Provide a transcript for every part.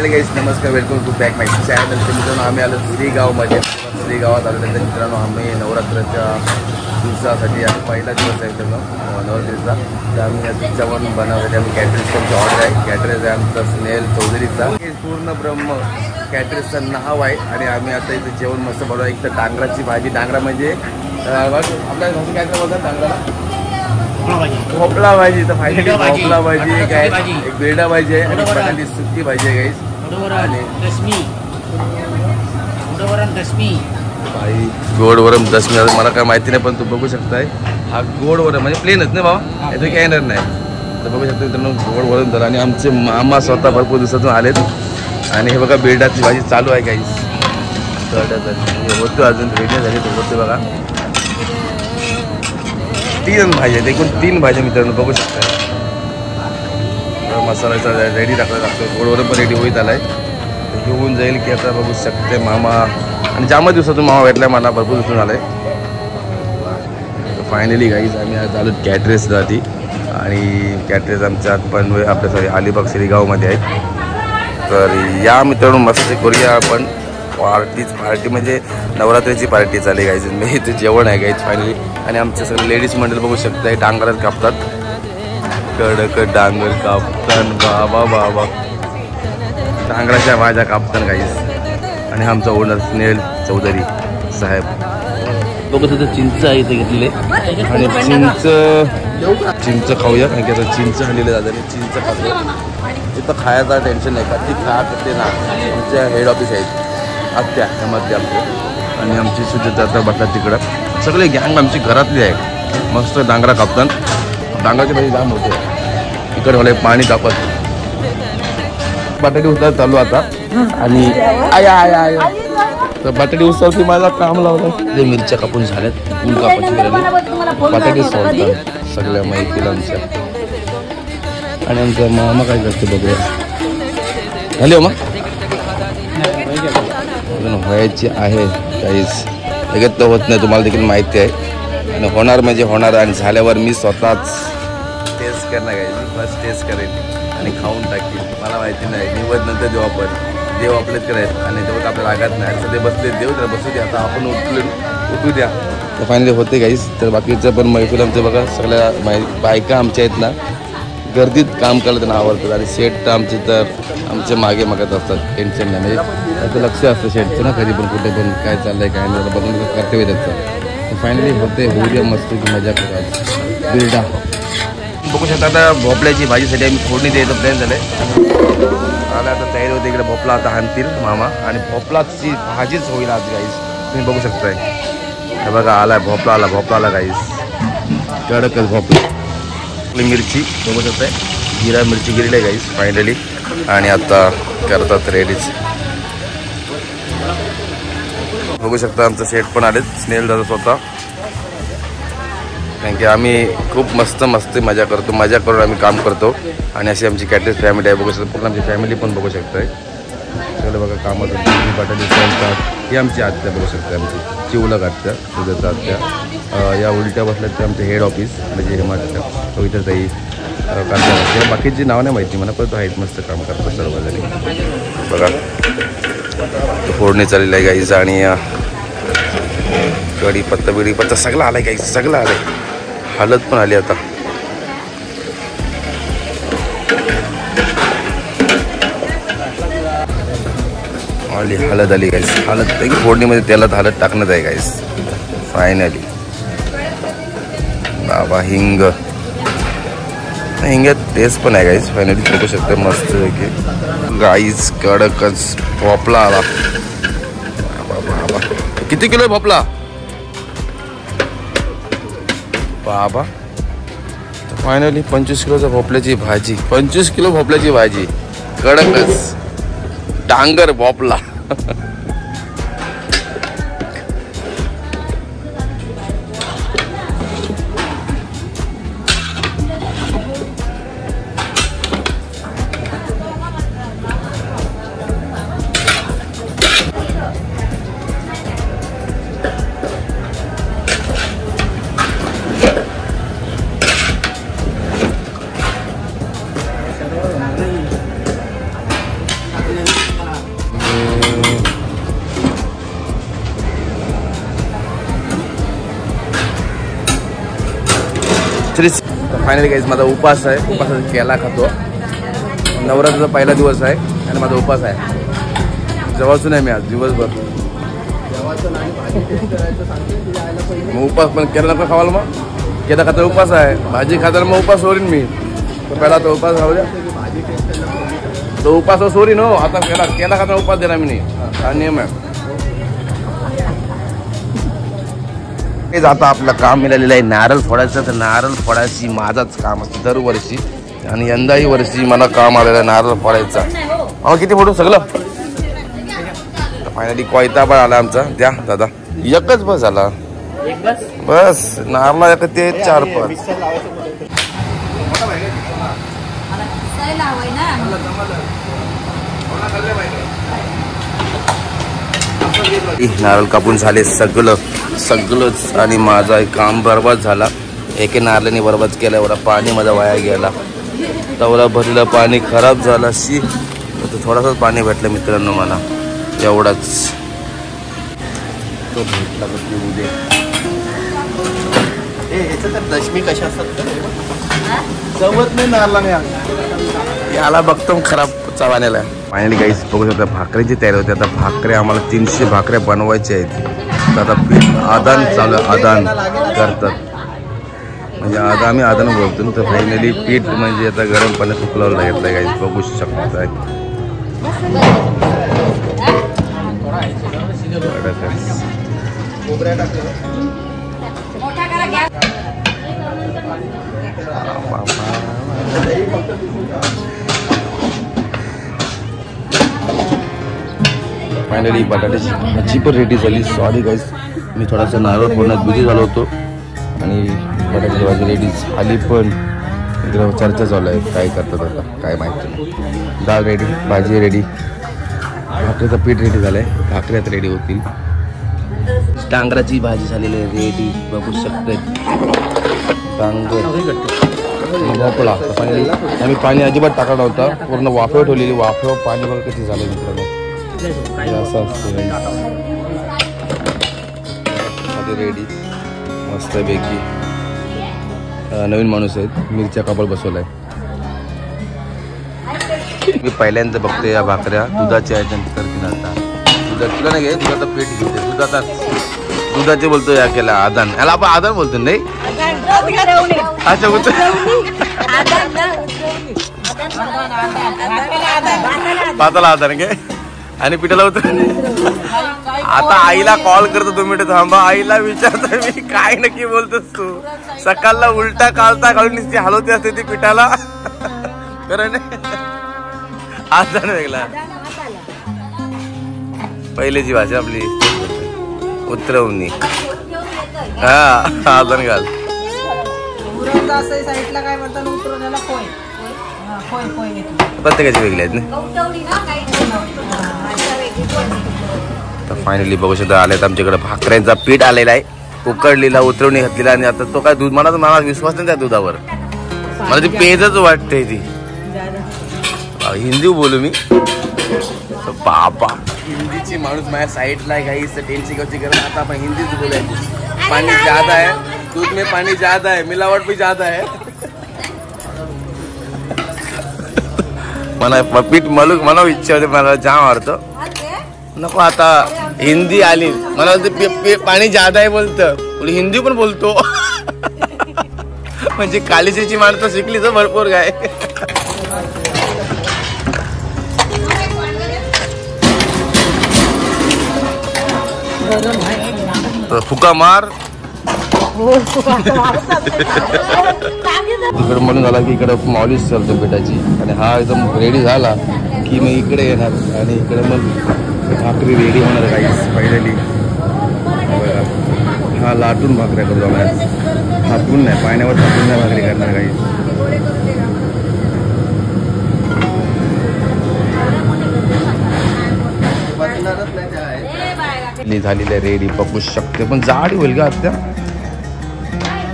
Finally guys नमस्कार, welcome to back my channel. तर मित्रांनो आम्ही आलो श्रीगावमध्ये. श्रीगावात आलो त्याच्या मित्रांनो आम्ही नवरात्राच्या दिवसासाठी आज पहिला दिवस आहे मित्रांनो नवरात्रीचा. तर आम्ही आज जेवण बनवण्यासाठी आम्ही कॅटरिंगचं ऑर्डर आहे. कॅटरिंग आहे आमचा स्नेहल चौधरीचा. पूर्ण ब्रह्म कॅटरिंगचं नाव आहे आणि आम्ही आता इथे जेवण मस्त बनवलं. एक तर डांगराची भाजी. डांगरा म्हणजे आपल्या भाषेत काय बोलतात डांगराला? भोपळा भाजी. तर फायनली भोपळा भाजी काय एक बेडा भाजी आहे आणि पटाली सुकी भाजी आहे गाईस. आणि गोड वरम दशमी. मला काय माहिती नाही पण तू बघू शकताय हा गोड वरम म्हणजे प्लेनच नाही बाबा, याचं काय येणार नाही. तर बघू शकता मित्रांनो गोड वरम झालं. आणि आमचे मामा स्वतः भरपूर दिवसातून आलेत. आणि हे बघा बेडाची भाजी चालू आहे गाईस. होतो अजून रेडी झाली तर होते बघा. 3 भाज्या आहेत, एकूण 3 भाज्या मित्रांनो बघू शकता. मसाल्याचा रेडी टाकला लागतो. गोडवरून पण रेडी होईत आलाय. घेऊन जाईल की आता बघू शकते मामा. आणि जाम दिवसातून मामा भेटलाय मला, भरपूर दिवसून आलाय. फायनली गाईज आम्ही आज आलो कॅटरेसला ती. आणि कॅटरेस आमच्या पण आपल्या सॉरी अलिबाग श्रीगावमध्ये आहेत. तर या मित्रांनो मस्त करूया आपण पार्टी म्हणजे नवरात्रीची पार्टी चालली गाईज. मी इथे जेवण आहे गाईज फायनली. आणि आमचे सगळे लेडीज मंडळ बघू शकताय डांगरात कापतात. कडक डांगर कापतान बाबा बाबा. डांगराच्या भाज्या कापतान गाईज. आणि आमचा ओनर स्नेहल चौधरी साहेब. बघू तिथं चिंच आहे इथे घेतलेले. आणि चिंच खाऊया कारण की आता चिंच आणलेले जाते. चिंच खातो तिथं खायचा टेन्शन नाही का ती खा करते ना. आमच्या हेड ऑफिस आहेत आत्या मध्ये आमचे. आणि आमची सुजाता आता बसतात तिकडं. सगळे गँग आमची घरातली आहे. मस्त डांगरा कापतात. डांगराची भाजी जाम होते. इकडे मला पाणी तापत. बटाटे उसार चालू आता. आणि आया आया आया तर बटाटे उसावरती माझा काम लावलं. ते मिरच्या कापून झाल्यात. ऊन कापायची गरज. बटाटे सोडतात सगळ्या माहितीला आमच्या. आणि आमचा मामा काय करते बघूया. झाली हो मग व्हायची आहे काहीच लगेच तर होत नाही. तुम्हाला देखील माहिती आहे. आणि होणार म्हणजे होणार. आणि झाल्यावर मी स्वतःच टेस्ट करणार आहे. फर्स्ट टेस्ट करेन आणि खाऊन टाकेन. मला माहिती नाही निवड नंतर देऊ आपण. देव आपलेच करायचं आणि तेव्हा आपल्याला लागत नाही. सध्या बसले देव तर बसू द्या. आता आपण उठू द्या. तर फायनली होते काहीच. तर बाकीचं पण मैफिल आमचं बघा सगळ्या बायका आमच्या आहेत ना गर्दीत काम करायला त्यांना आवडतात. आणि शेट तर आमचे तर आमच्या मागे मागत असतात. टेन्शन नाही म्हणजे त्याचं लक्ष असतं शेटचं ना. कधी पण कुठे पण काय चाललंय काय नाही बघून कर्तव्य त्याचं. तर फायनली होते होऊया मस्त की मजा करा. बिरडा बघू शकता. आता भोपळ्याची भाजीसाठी आम्ही फोडणी द्यायचं प्लॅन झालं आहे. आला आता तयारी होते. इकडे भोपळा आता आणतील मामा. आणि भोपळाची भाजीच होईल आज गाईस. तुम्ही बघू शकताय हे बघा आलाय भोपळा. आला भोपळा आला गाईस. कडकच भोपळा. मिरची बघू शकताय. जिरा मिरची गिरली आहे गाईस फायनली. आणि आता करतात रेडीच. बघू शकता आमचं शेट पण आलेत स्नेहल दादा स्वतः. कारण की आम्ही खूप मस्त मजा करतो. मजा करून आम्ही काम करतो. आणि अशी आमची कॅटरेस फॅमिली आहे. बघू शकता पूर्ण आमची फॅमिली पण बघू शकताय. सगळं बघा कामात बटाटे चालतात. ही आमची आत्या बघू शकता. आमची चिवलक आत्या सुजाता आत्या. या उलट्या बसल्यात ते आमचे हेड ऑफिस म्हणजे हेमाच्या कविता ताई कांदा. बाकीची नाव नाही माहिती मला पण आहेत मस्त काम करतात सर्वजणी. बघा फोडणी चाललेलं आहे गाईज. आणि कढीपत्ता बिडीपत्ता सगळं आलं आहे गाईज. सगळं आलं आहे. हळद पण आली आता. आली हळद आली गाईज. हळद फोडणीमध्ये तेलात हळद टाकण्यात आहे गाईज फायनली. बाबा हिंग हिंगात टेस्ट पण आहे गाईज फायनली. बघू शकता मस्त की गाईज कडकच भोपळा आला. बाबा किती किलो आहे भोपळा बाबा. फायनली 25 किलोचा भोपळ्याची भाजी. 25 किलो भोपळ्याची भाजी कडकच डांगर भोपळा. फायनली गाईज माझा उपास आहे. उपासाचा केला खातो. नवरात्राचा पहिला दिवस आहे आणि माझा उपास आहे. जेवायचं नाही मी आज दिवसभर. मग उपास पण केला नको खावाला. मग केला खाता उपास आहे. भाजी खाताना मग उपास सोडीन मी. पहिला तो उपास खाऊ द्या. तो उपास सोडीन हो. आता केला खाताना उपास देणार मी नाही. हा नियम आहे. आता आपलं काम मिळालेलं आहे नारळ फोडायचं. तर नारळ फोडायची माझाच काम असतं दरवर्षी आणि यंदाही वर्षी मला काम आलेलं आहे नारळ फोडायचा. अहो किती फोडू सगळं. फायनली कोयता पण आला आमचा. द्या दादा एकच बस झाला. बस नारळा एक ते 4-5 नारळ कापून झाले सगळंच आणि माझा काम बरबाद झाला. एके नारळाने बरबाद केला. एवढा पाणी माझा वाया गेला. तवला भरलेलं पाणी खराब झाला. थोडासाच पाणी भेटलं मित्रांनो मला. एवढाच तो भेटला उद्या. दशमी कशा असतात जमत नाही नारळाने. याला बघतो खराब चवाण्याला. फायनली गाईस बघू शकता भाकरीची तयारी होते. आता भाकऱ्या आम्हाला 300 भाकऱ्या बनवायच्या आहेत. आता पीठ आदान चालू आहे. आदान करतात म्हणजे आता आम्ही आदान बोलतो. तर फायनली पीठ म्हणजे आता गरम पाण्यात सुकलावं घेतलं गाईस बघू शकता. फायनली बटाट्याची भाजी पण रेडी झाली. सॉरी गाईस मी थोडासा नारळ फोडण्यात बिझी झालो होतो आणि बटाट्याची भाजी रेडी झाली. पण इकडे चर्चा चालू आहे काय करतात आता काय माहिती नाही. डाळ रेडी, भाजी रेडी, भाकरीचं पीठ रेडी झालं आहे. भाकऱ्यात रेडी होतील. टांगराची भाजी झालेली आहे रेडी बघू शकते. मोकळा फायनली आम्ही पाणी अजिबात टाकला नव्हता. पूर्ण वाफेवर ठेवलेली. वाफेवर पाणी बघा किती झालं मित्रांनो. असं असतं रेडी मस्तपैकी. नवीन माणूस आहेत. मिरच्या कापड बसवलाय. मी पहिल्यांदा बघते या भाकऱ्या दुधाच्या आहेत करतील. आता दुधा नाही घे दुधाचं पीठ घेते. दुधाचे बोलतो या केला आदान. याला आपण आदान बोलतो नाही. अच्छा बोलतो पाताला आदान घे आणि पिठाला होत. आता आईला कॉल करतो 2 मिनिटं थांबा. आईला विचारतो मी काय नक्की बोलतोस तू. सकाळला उलटा कालता घालून नुसती हलवते असते ती पिठाला. खरं नाही आदान वेगळा. पहिलेची भाषा आपली उतरवणी. हा आदान घाल. प्रत्येकाची वेगळी आहेत ना. तर फायनली बघू शकता आल्यात आमच्याकडे भाकऱ्यांचा पीठ आलेला आहे. उकडलेला उतरवणी घातलेला आणि आता तो काय दूध मला विश्वास नाही त्या दुधावर. मला ती पेजच वाटते ती. हिंदी बोलू मी बाबा. हिंदीची माणूस माझ्या साईडला आहे काही टेन्शन घ्यायची गरज. आता आपण हिंदीच बोलायची. पाणी ज्यादा आहे दूध में पाणी ज्यादा आहे मिलावट भी ज्यादा आहे. मला पीठ मला इच्छा होते. मला जाम आवडतं. नको आता हिंदी आली. मला पाणी ज्यादा आहे बोलतं. हिंदी पण बोलतो. म्हणजे कालीची माणसं शिकली तर भरपूर काय. फुका मार. तिकडे म्हणून झाला की इकडे मॉलिश चालतो पिठाची. आणि हा एकदम रेडी झाला की मी इकडे येणार आणि इकडे मग भाकरी रेडी होणार काही. फायनली हा लाटून भाकऱ्या करतो आम्हाला. थापून नाही पाण्यावर थापून नाही भाकरी करणार काही. झालेली आहे रेडी बघू शकते. पण जाडी होईल का आत्या.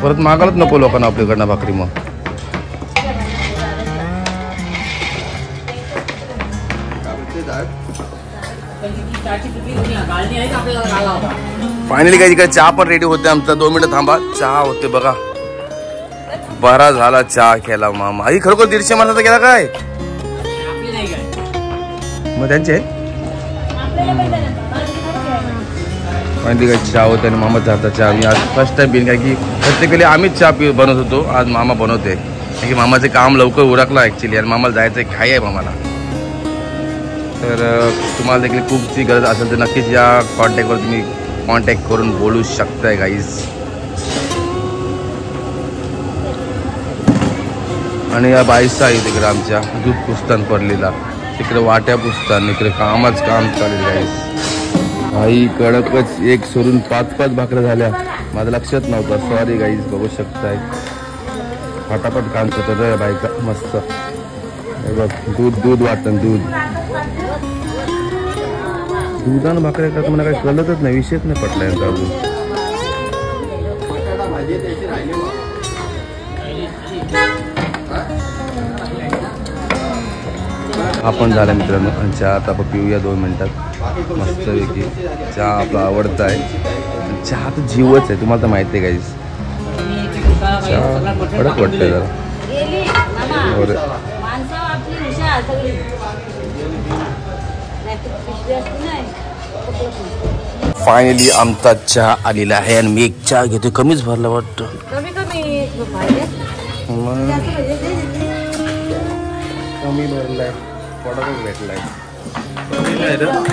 परत मागायलाच नको लोकांना आपल्याकडनं भाकरी. मग फायनली काही इकडे चहा पण रेडी होते आमचा. 2 मिनिटं थांबा. चहा होते बघा बरा झाला चहा केला मामा. आई खरोखर 150 माणसाचा केला काय मग त्यांचे माहिती काय चहा होते आणि मामा जाता चहा. मी आज फर्स्ट टाइम पिन काय की प्रत्येकाला आम्हीच चहा बनवत होतो. आज मामा बनवते कारण की मामाचे काम लवकर उरकलं ॲक्च्युली आणि मामाला जायचं आहे घाई आहे मामाला. तर तुम्हाला देखील खूपची गरज असेल तर नक्कीच या कॉन्टॅक्टवर तुम्ही कॉन्टॅक्ट करून बोलू शकताय गाईज. आणि या बाईचा आहे तिकडे आमच्या दूध पुस्तान पडलेला, तिकडे वाट्या पुस्तान, इकडे कामच काम चालेल गाईज. आई कडकच 1 सोडून 5 भाकऱ्या झाल्या. माझं लक्षात नव्हतं, सॉरी गाईज. बघू शकताय फटाफट काम करतात रे बायका मस्त. बघ दूध वाटतं दुधानं भाकऱ्या करता मला काही कळतच नाही, विषयच नाही पटला यांचा अजून. आपण झालं मित्रांनो चहा. आता आपण पिऊया 2 मिनिटात मस्तपैकी. चहा आपला आवडता आहे. चहा तर जीवच आहे, तुम्हाला तर माहिती आहे गाईज. चहा कडक वाटतंय जरा. फायनली आमचा चहा आलेला आहे आणि मी एक चहा घेतो. कमीच भरला वाटतं. कमी भरलाय, पडतच भेटलाय.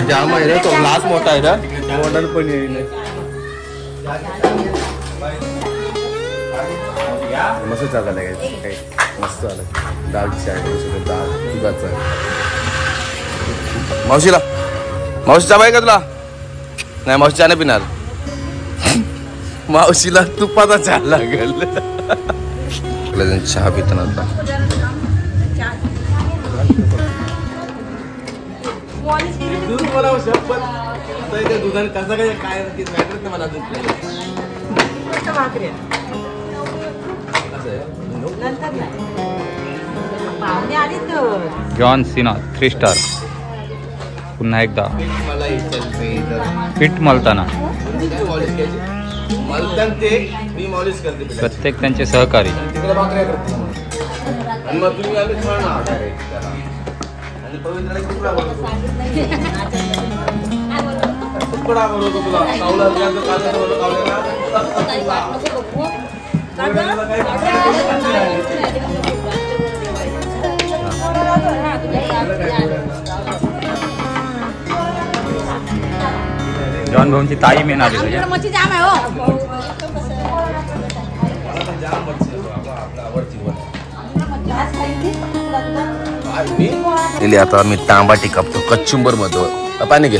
जाम आहे रे तो, ग्लास मोठा आहे ना, मॉडल पण येईल. मस्त चहा झाला काय, मस्त झालं. दाल चहा दाल दुधाचा आहे. मावशीला मावशी चहा का तुला? नाही मावशी चहा नाही पिणार. मावशीला तुपाचा चहा लागेल. चहा पिताना आता दुधाने कसं काय काय मला जॉन सिना 3 स्टार. पुन्हा एकदा पीठ मळताना प्रत्येक त्यांचे सहकारी. जॉन भाऊंची ताई मेन आली तुझ्या. आता मी तांबाटी कापतो कच्चुंबर मध्ये. पाणी घे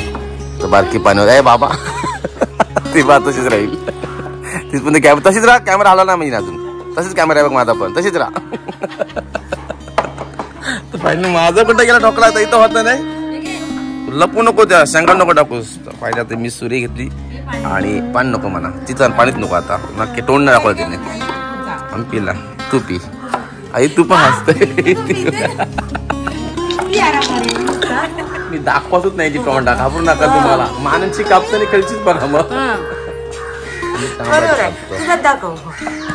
तर बारकी पाण्यावर आहे बाबा. ती बात तशीच राहील. तीच पण तशीच राहा. कॅमेरा हला ना म्हणजे अजून तशीच कॅमेरा आहे बघ माझा पण तशीच राहा. फायनली माझा कुठं गेला ठोकला तर इथं होत नाही. लपू नको, त्या शेंगा नको टाकूस. पाहिजे आता मी सुरी घेतली आणि पाणी नको म्हणा तिचं पाणीच नको. आता नक्की तोंड नाही दाखवलं तिने. आम्ही पिला, तू पी. आई तू पण हसते. मी दाखवतच नाही ती तोंड घाबरू नका तुम्हाला. मानांची कापताना कळचीच बघा. मग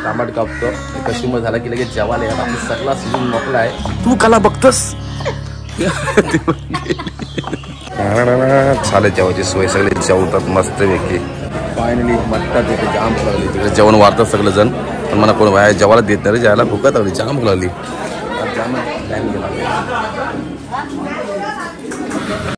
तांबट कापतो कशी मग झाला की लगेच जेवायला यायला. सगळा सीजन मोकळा आहे. तू कला बघतोस. चालेल जेवायची सोय, सगळे जेवतात मस्त पैकी. फायनली मट्टा तिथे जाम लागली. तिकडे जेवण वाढतात सगळे जण पण मला कोण बाहेर जेवायला देत नाही. जेवायला भुकत लागली, जाम भूक लागली.